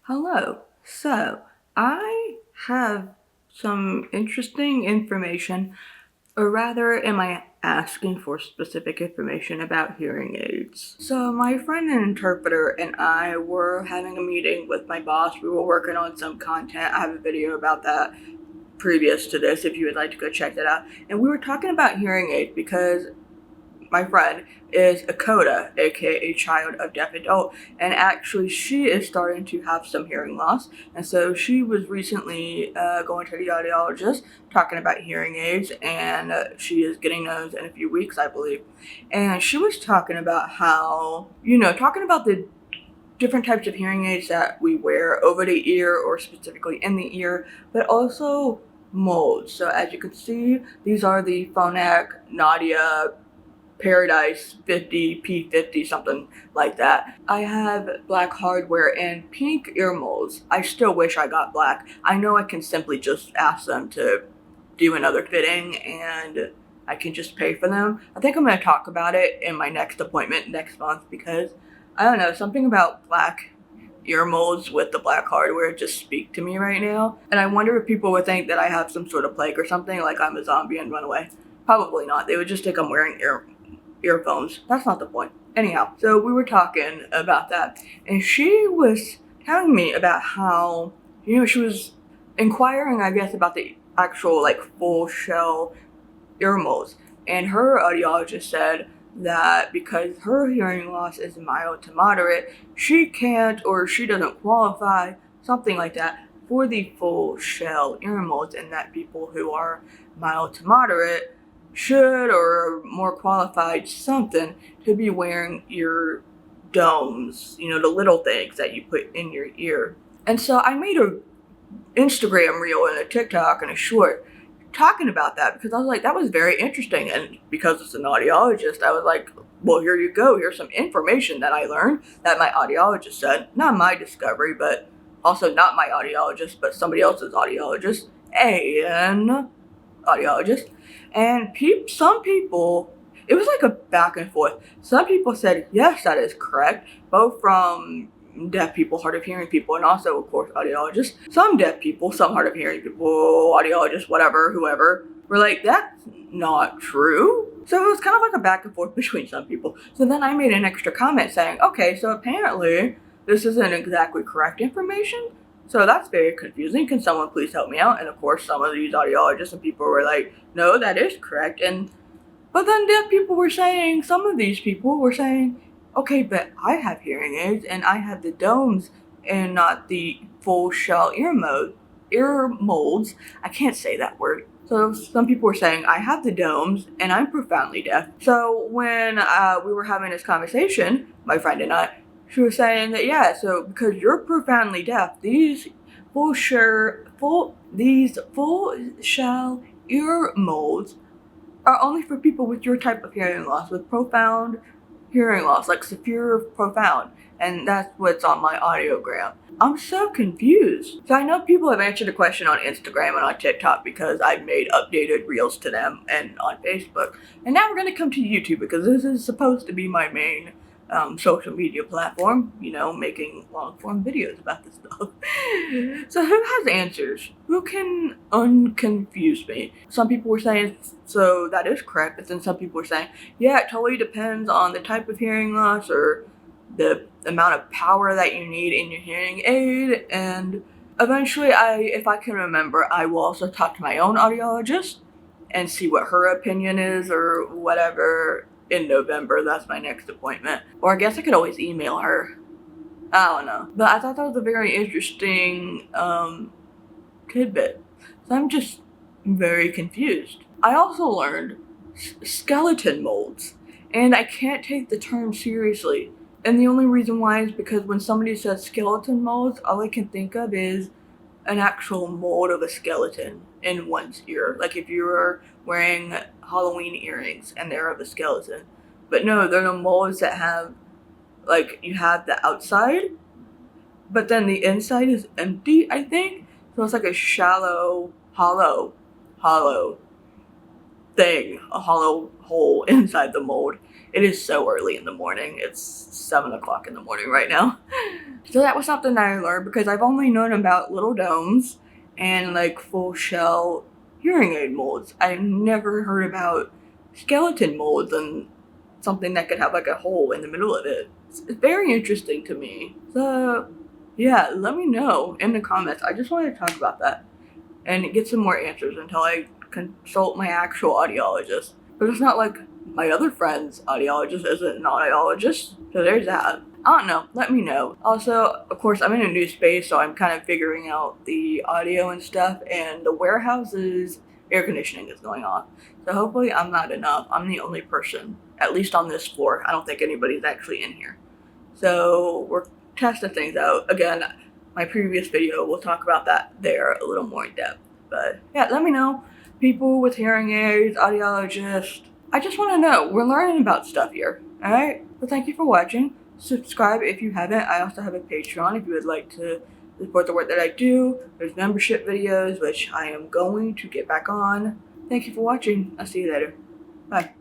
Hello. So, I have some interesting information, or rather, am I asking for specific information about hearing aids? So, my friend and interpreter and I were having a meeting with my boss. We were working on some content. I have a video about that previous to this if you would like to go check that out. And we were talking about hearing aids because my friend is a coda, aka a child of deaf adult, and actually she is starting to have some hearing loss, and so she was recently going to the audiologist talking about hearing aids, and she is getting those in a few weeks, I believe. And she was talking about how, talking about the different types of hearing aids that we wear over the ear or specifically in the ear, but also molds. So as you can see, these are the Phonak Nadia Paradise 50, P50, something like that. I have black hardware and pink earmolds. I still wish I got black. I know I can simply just ask them to do another fitting and I can just pay for them. I think I'm going to talk about it in my next appointment next month because, I don't know, something about black earmolds with the black hardware just speak to me right now. And I wonder if people would think that I have some sort of plague or something, like I'm a zombie and run away. Probably not. They would just think I'm wearing earphones. That's not the point. Anyhow, so we were talking about that, and she was telling me about how, she was inquiring, I guess, about the actual, full shell earmolds, and her audiologist said that because her hearing loss is mild to moderate, she can't, or she doesn't qualify, something like that, for the full shell earmolds, and that people who are mild to moderate should, or more qualified, something, to be wearing ear domes, the little things that you put in your ear. And so I made a Instagram reel and a TikTok and a short talking about that because I was like, that was very interesting. And because it's an audiologist, I was like, well, here you go. Here's some information that I learned that my audiologist said. Not my discovery, but also not my audiologist, but somebody else's audiologist, an audiologist. And some people, it was like a back and forth. Some people said, yes, that is correct, both from deaf people, hard of hearing people, and also, of course, audiologists. Some deaf people, some hard of hearing people, audiologists, whatever, whoever, were like, that's not true. So it was kind of like a back and forth between some people. So then I made an extra comment saying, okay, so apparently this isn't exactly correct information. So that's very confusing. Can someone please help me out? And of course, some of these audiologists and people were like, no, that is correct. But then deaf people were saying, some of these people were saying, okay, but I have hearing aids and I have the domes and not the full shell ear molds. I can't say that word. So some people were saying, I have the domes and I'm profoundly deaf. So when we were having this conversation, my friend and I, she was saying that, yeah, so because you're profoundly deaf, these full shell ear molds are only for people with your type of hearing loss, with profound hearing loss, like severe profound. And that's what's on my audiogram. I'm so confused. So I know people have answered the question on Instagram and on TikTok because I've made updated reels to them and on Facebook. And now we're going to come to YouTube because this is supposed to be my main social media platform, making long form videos about this stuff. So who has answers? Who can unconfuse me? Some people were saying, so that is correct, but then some people were saying, yeah, it totally depends on the type of hearing loss or the amount of power that you need in your hearing aid. And eventually, if I can remember, I will also talk to my own audiologist and see what her opinion is or whatever. In November, that's my next appointment. Or I guess I could always email her. I don't know. But I thought that was a very interesting tidbit. So I'm just very confused. I also learned skeleton molds. And I can't take the term seriously. And the only reason why is because when somebody says skeleton molds, all I can think of is an actual mold of a skeleton in one's ear. Like if you were wearing Halloween earrings and they're of a skeleton. But no, they're the molds that have, you have the outside, but then the inside is empty, I think. So it's like a shallow, hollow thing, a hollow hole inside the mold. It is so early in the morning. It's 7 o'clock in the morning right now. So that was something I learned because I've only known about little domes and like full shell hearing aid molds. I never heard about skeleton molds and something that could have like a hole in the middle of it. It's very interesting to me. So yeah, let me know in the comments. I just wanted to talk about that and get some more answers until I consult my actual audiologist. But it's not like my other friend's audiologist isn't an audiologist, so there's that. I don't know, let me know. Also, of course, I'm in a new space, so I'm kind of figuring out the audio and stuff, and the warehouse's air conditioning is going off. So hopefully I'm not enough. I'm the only person, at least on this floor. I don't think anybody's actually in here. So we're testing things out. Again, my previous video, we'll talk about that there a little more in depth. But yeah, let me know. People with hearing aids, audiologists. I just want to know. We're learning about stuff here. Alright? So thank you for watching. Subscribe if you haven't. I also have a Patreon if you would like to support the work that I do. There's membership videos, which I am going to get back on. Thank you for watching. I'll see you later. Bye.